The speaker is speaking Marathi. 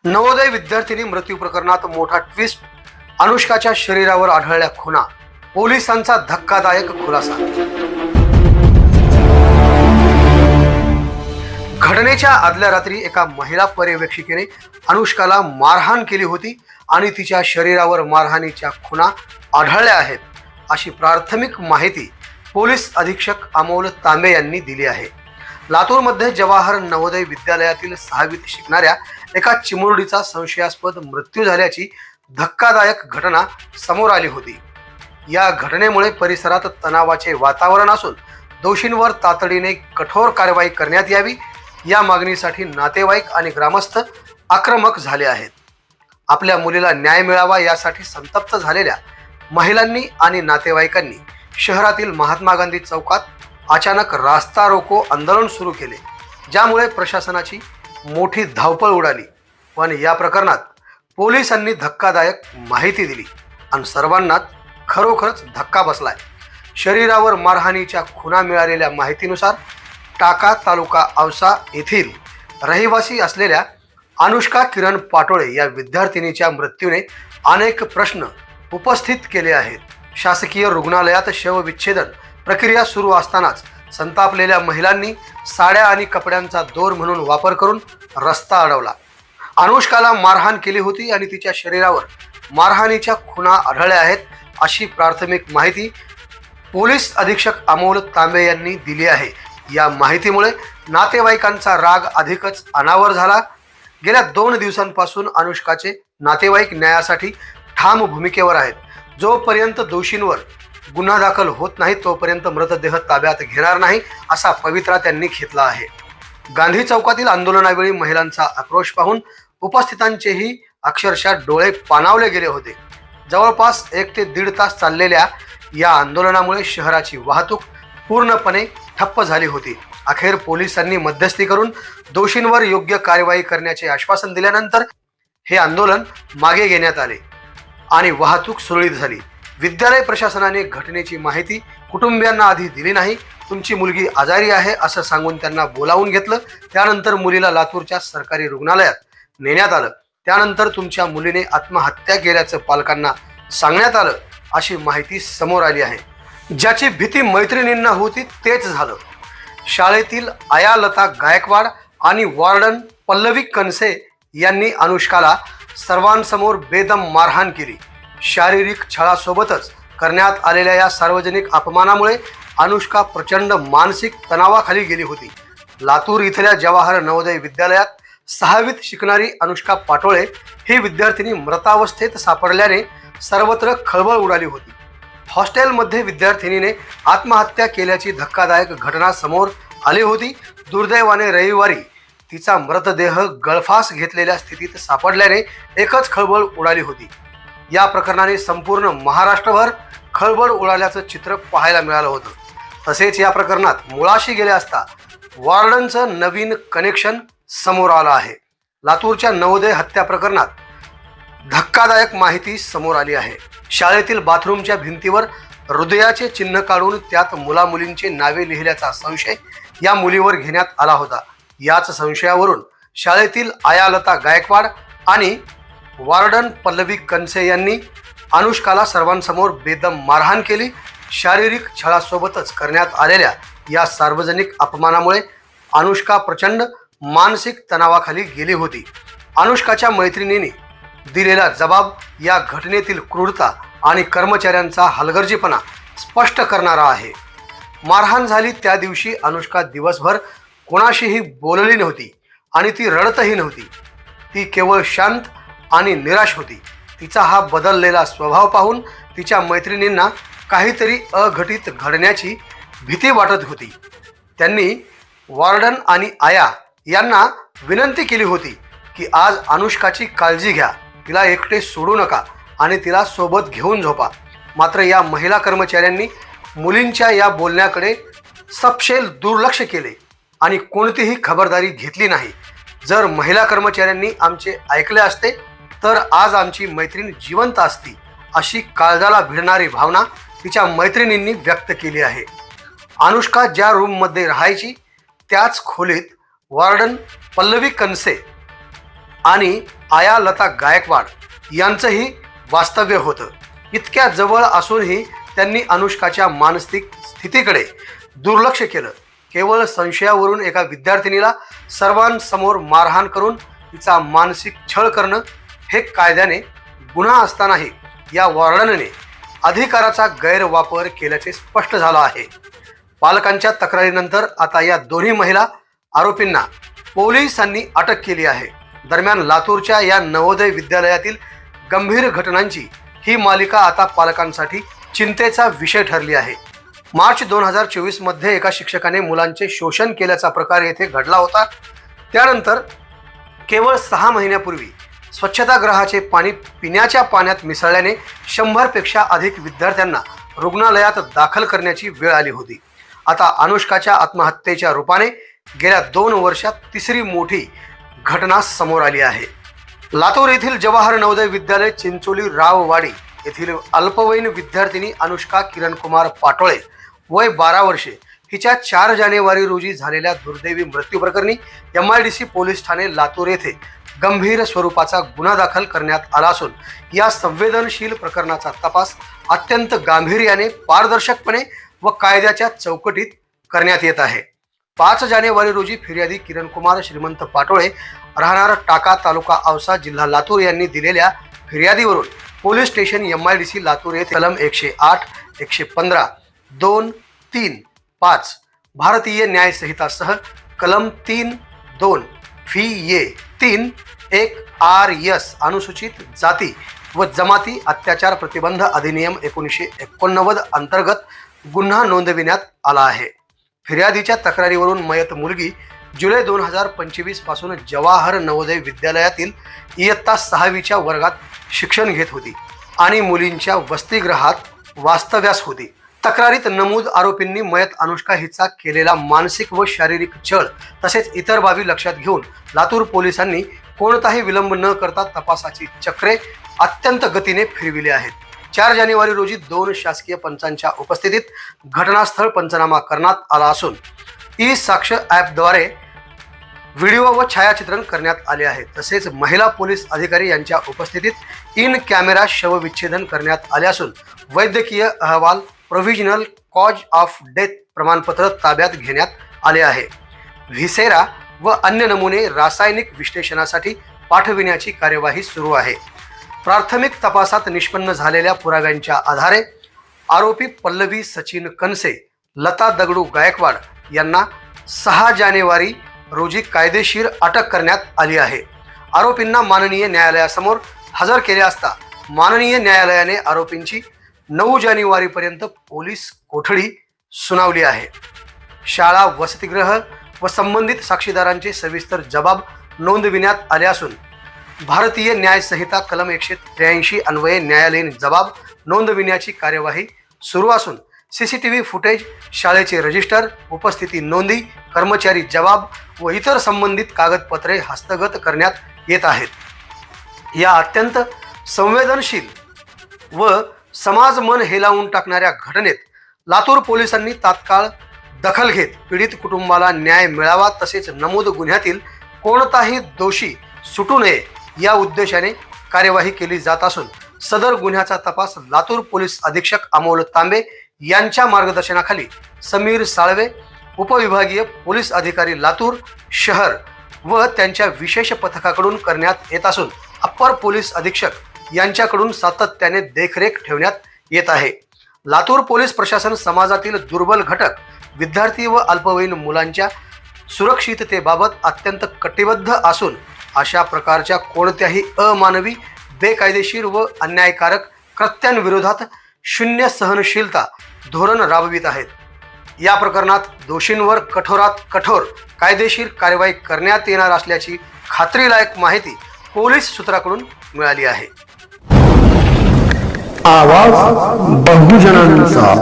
नवोदय विद्यार्थिनी मृत्यू प्रकरणात मोठा ट्विस्ट, अनुष्काच्या शरीरावर आढळल्या खुणा, पोलिसांचा धक्कादायक खुलासा। घटनेच्या आदल्या रात्री एका महिला पर्यवेक्षिकेने अनुष्काला मारहाण केली होती आणि तिच्या शरीरावर मारहाणीच्या खुणा आढळल्या आहेत, अशी प्राथमिक माहिती पोलीस अधीक्षक अमोल तांबे यांनी दिली आहे। लातूरमध्ये जवाहर नवोदय विद्यालयातील 6वीत शिकणाऱ्या एका चिमुरडीचा संशयास्पद मृत्यू झाल्याची धक्कादायक घटना समोर आली होती। या घटनेमुळे परिसरात तणावाचे वातावरण असून दोषींवर तातडीने कठोर कारवाई करण्यात यावी या मागणीसाठी नातेवाईक आणि ग्रामस्थ आक्रमक झाले आहेत। आपल्या मुलीला न्याय मिळावा यासाठी संतप्त झालेल्या महिलांनी आणि नातेवाईकांनी शहरातील महात्मा गांधी चौकात अचानक रास्ता रोको आंदोलन सुरू केले, ज्यामुळे प्रशासनाची मोठी धावपळ उडाली। पण या प्रकरणात पोलिसांनी धक्कादायक माहिती दिली आणि सर्वांनाच खरोखरच धक्का बसलाय। शरीरावर मारहाणीच्या खुणा मिळालेल्या माहितीनुसार टाका तालुका औसा येथील रहिवासी असलेल्या अनुष्का किरण पाटोळे या विद्यार्थिनीच्या मृत्यूने अनेक प्रश्न उपस्थित केले आहेत। शासकीय रुग्णालयात शवविच्छेदन प्रक्रिया सुरू असतानाच संतापलेल्या महिलांनी साड्या आणि कपड्यांचा दोर म्हणून वापर करून रस्ता अडवला। अनुष्काला मारहाण केली होती आणि तिच्या शरीरावर मारहाणीच्या खुणा आढळल्या आहेत, अशी प्राथमिक माहिती पोलीस अधीक्षक अमोल तांबे यांनी दिली आहे। या माहितीमुळे नातेवाईकांचा राग अधिकच अनावर झाला। गेल्या 2 दिवसांपासून अनुष्काचे नातेवाईक न्यायासाठी ठाम भूमिकेवर आहेत। जोपर्यंत दोषींवर गुन्हा दाखल होत नाही तोपर्यंत मृतदेह ताब्यात घेणार नाही, असा पवित्रा त्यांनी घेतला आहे। गांधी चौकातील आंदोलनावेळी महिलांचा आक्रोश पाहून उपस्थितांचेही अक्षरशः डोळे पाणावले गेले होते। जवळपास 1 ते 1.5 तास चाललेल्या या आंदोलनामुळे शहराची वाहतूक पूर्णपणे ठप्प झाली होती। अखेर पोलिसांनी मध्यस्थी करून दोषींवर योग्य कार्यवाही करण्याचे आश्वासन दिल्यानंतर हे आंदोलन मागे घेण्यात आले आणि वाहतूक सुरळीत झाली। विद्यालय प्रशासनाने घटनेची माहिती कुटुंबियांना आधी दिली नाही। तुमची मुलगी आजारी आहे असं सांगून त्यांना बोलावून घेतलं। त्यानंतर मुलीला लातूरच्या सरकारी रुग्णालयात नेण्यात आलं। त्यानंतर तुमच्या मुलीने आत्महत्या केल्याचं पालकांना सांगण्यात आलं, अशी माहिती समोर आली आहे। ज्याची भीती मैत्रिणींना होती तेच झालं। शाळेतील आया लता गायकवाड आणि वॉर्डन पल्लवी कनसे यांनी अनुष्काला सर्वांसमोर बेदम मारहाण केली। शारीरिक छळासोबतच करण्यात आलेल्या या सार्वजनिक अपमानामुळे अनुष्का प्रचंड मानसिक तणावाखाली गेली होती। लातूर इथल्या जवाहर नवोदय विद्यालयात 6वीत शिकणारी अनुष्का पाटोळे ही विद्यार्थिनी मृतावस्थेत सापडल्याने सर्वत्र खळबळ उडाली होती। हॉस्टेलमध्ये विद्यार्थिनीने आत्महत्या केल्याची धक्कादायक घटना समोर आली होती। दुर्दैवाने रविवारी तिचा मृतदेह गळफास घेतलेल्या स्थितीत सापडल्याने एकच खळबळ उडाली होती। या प्रकरणाने संपूर्ण महाराष्ट्रभर खळबळ उडाल्याचं चित्र पाहायला मिळालं होतं। तसेच या प्रकरणात मुळाशी गेले असता वॉर्डनचं नवीन कनेक्शन समोर आलं आहे। लातूरच्या नवोदय हत्या प्रकरणात धक्कादायक माहिती समोर आली आहे। शाळेतील बाथरूमच्या भिंतीवर हृदयाचे चिन्ह काढून त्यात मुलामुलींची नावे लिहिल्याचा संशय या मुलीवर घेण्यात आला होता। याच संशयावरून शाळेतील आया लता गायकवाड आणि वॉर्डन पल्लवी कनसे यांनी अनुष्काला सर्वांसमोर बेदम मारहाण केली। शारीरिक छळासोबतच करण्यात आलेल्या या सार्वजनिक अपमानामुळे अनुष्का प्रचंड मानसिक तणावाखाली गेली होती। अनुष्काच्या मैत्रिणींनी दिलेला जबाब या घटनेतील क्रूरता आणि कर्मचाऱ्यांचा हलगर्जीपणा स्पष्ट करणारा आहे। मारहाण झाली त्या दिवशी अनुष्का दिवसभर कोणाशीही बोलली नव्हती आणि ती रडतही नव्हती। ती केवळ शांत आणि निराश होती। तिचा हा बदललेला स्वभाव पाहून तिच्या मैत्रिणींना काहीतरी अघटित घडण्याची भीती वाटत होती। त्यांनी वॉर्डन आणि आया यांना विनंती केली होती की आज अनुष्काची काळजी घ्या, तिला एकटे सोडू नका आणि तिला सोबत घेऊन झोपा। मात्र या महिला कर्मचाऱ्यांनी मुलींच्या या बोलण्याकडे सपशेल दुर्लक्ष केले आणि कोणतीही खबरदारी घेतली नाही। जर महिला कर्मचाऱ्यांनी आमचे ऐकले असते तर आज आमची मैत्रीण जिवंत असती, अशी काळजाला भिडणारी भावना तिच्या मैत्रिणींनी व्यक्त केली आहे। अनुष्का ज्या रूममध्ये राहायची त्याच खोलीत वॉर्डन पल्लवी कनसे आणि आया लता गायकवाड यांचंही वास्तव्य होतं. इतक्या जवळ असूनही त्यांनी अनुष्काच्या मानसिक स्थितीकडे दुर्लक्ष केलं. केवळ संशयावरून एका विद्यार्थिनीला सर्वांसमोर मारहाण करून तिचा मानसिक छळ करणं हे कायद्याने गुन्हा असतानाही या वॉर्डनने अधिकाराचा गैरवापर केल्याचे स्पष्ट झालं आहे. पालकांच्या तक्रारीनंतर आता या दोन्ही महिला आरोपींना पोलिसांनी अटक केली आहे. दरम्यान लातूरच्या या नवोदय विद्यालयातील गंभीर घटनांची ही मालिका आता पालकांसाठी चिंतेचा विषय ठरली आहे. मार्च 2024 मध्ये एका शिक्षकाने मुलांचे शोषण केल्याचा प्रकार येथे घडला होता. त्यानंतर केवळ 6 महिन्यापूर्वी स्वच्छतागृहाचे पाणी पिण्याच्या पाण्यात मिसळल्याने 100 पेक्षा अधिक विद्यार्थ्यांना रुग्णालयात दाखल करण्याची वेळ आली होती. आता अनुष्काच्या आत्महत्येच्या रूपाने गेल्या 2 वर्षात तिसरी मोठी घटना समोर आली आहे. लातूर येथील जवाहर नवोदय विद्यालय चिंचोली राववाडी येथील अल्पवयीन विद्यार्थिनी अनुष्का किरणकुमार पाटोळे वय 12 वर्षे हिच्या 4 जानेवारी रोजी झालेल्या दुर्दैवी मृत्यू प्रकरणी MIDC पोलीस ठाणे लातूर येथे गंभीर स्वरूपाचा गुन्हा दाखल करण्यात आला असून या संवेदनशील प्रकरणाचा तपास अत्यंत गांभीर्याने, पारदर्शकपणे व कायद्याच्या चौकटीत करण्यात येत आहे. 5 जानेवारी रोजी फिर्यादी किरणकुमार श्रीमंत पाटोळे राहणार टाका, तालुका औसा, जिल्हा लातूर यांनी दिलेल्या फिर्यादीवरून पोलीस स्टेशन MIDC लातूर येथे कलम 108, 115, 2, 3, 5 भारतीय न्याय संहितासह कलम 3, 2 FE 3, 1 RS अनुसूचित जाती व जमाती अत्याचार प्रतिबंध अधिनियम 1989 अंतर्गत गुन्हा नोंदविण्यात आला आहे. फिर्यादीच्या तक्रारीवरून मयत मुलगी जुलै 2025 पासून जवाहर नवोदय विद्यालयातील इयत्ता 6वीच्या वर्गात शिक्षण घेत होती आणि मुलींच्या वसतिगृहात वास्तव्यास होती. तक्रारीत नमूद आरोपींनी मयत अनुष्का हिचा केलेला मानसिक व शारीरिक छळ तसेच इतर बाबी लक्षात घेऊन लातूर पोलिसांनी कोणताही विलंब न करता तपासाची चक्रे अत्यंत गतीने फिरविली आहेत. 4 जानेवारी रोजी 2 शासकीय पंचांच्या उपस्थितीत घटनास्थळ पंचनामा करण्यात आला असून ई-साक्ष ॲपद्वारे व्हिडिओ व छायाचित्रण करण्यात आले आहे. तसेच महिला पोलीस अधिकारी यांच्या उपस्थितीत इन कॅमेरा शवविच्छेदन करण्यात आले असून वैद्यकीय अहवाल, प्रोव्हिजनल कॉज ऑफ डेथ प्रमाणपत्र ताब्यात घेण्यात आले आहे. व्हिसेरा व अन्य नमुने रासायनिक विश्लेषणासाठी पाठविण्याची कार्यवाही सुरू आहे. प्राथमिक तपासात निष्पन्न झालेल्या पुराव्यांच्या आधारे आरोपी पल्लवी सचिन कनसे, लता दगडू गायकवाड यांना 6 जानेवारी रोजी कायदेशीर अटक करण्यात आली आहे. आरोपींना माननीय न्यायालयासमोर हजर केले असता माननीय न्यायालयाने आरोपींची 9 जानेवारीपर्यंत पोलीस कोठडी सुनावली आहे. शाळा, वसतिगृह व संबंधित साक्षीदारांचे सविस्तर जबाब नोंदविण्यात आले असून भारतीय न्याय संहिता कलम 183 अन्वये न्यायालयीन जबाब नोंदविण्याची कार्यवाही सुरू असून CCTV फुटेज, शाळेचे रजिस्टर, उपस्थिती नोंदी, कर्मचारी जबाब व इतर संबंधित कागदपत्रे हस्तगत करण्यात येत आहेत. या अत्यंत संवेदनशील व समाज मन हेलावून टाकणाऱ्या घटनेत लातूर पोलिसांनी तात्काळ दखल घेत पीडित कुटुंबाला न्याय मिळावा तसेच नमूद गुन्ह्यातील कोणताही दोषी सुटू नये या उद्देशाने कार्यवाही केली जात असून सदर गुन्ह्याचा तपास लातूर पोलीस अधीक्षक अमोल तांबे यांच्या मार्गदर्शनाखाली समीर साळवे, उपविभागीय पोलीस अधिकारी लातूर शहर व त्यांच्या विशेष पथकाकडून करण्यात येत असून अप्पर पोलीस अधीक्षक यांच्याकडून सातत्याने देखरेख ठेवण्यात येत आहे. लातूर पोलीस प्रशासन समाजातील दुर्बल घटक, विद्यार्थी व अल्पवयीन मुलांच्या सुरक्षिततेबाबत अत्यंत कटिबद्ध असून अशा प्रकारच्या कोणत्याही अमानवी, बेकायदेशीर व अन्यायकारक कृत्यांविरोधात शून्य सहनशीलता धोरण राबवित आहेत. या प्रकरणात दोषींवर कठोरात कठोर कायदेशीर कारवाई करण्यात येणार असल्याची खात्रीलायक माहिती पोलीस सूत्राकडून मिळाली आहे. आवाज बहुजनांचा.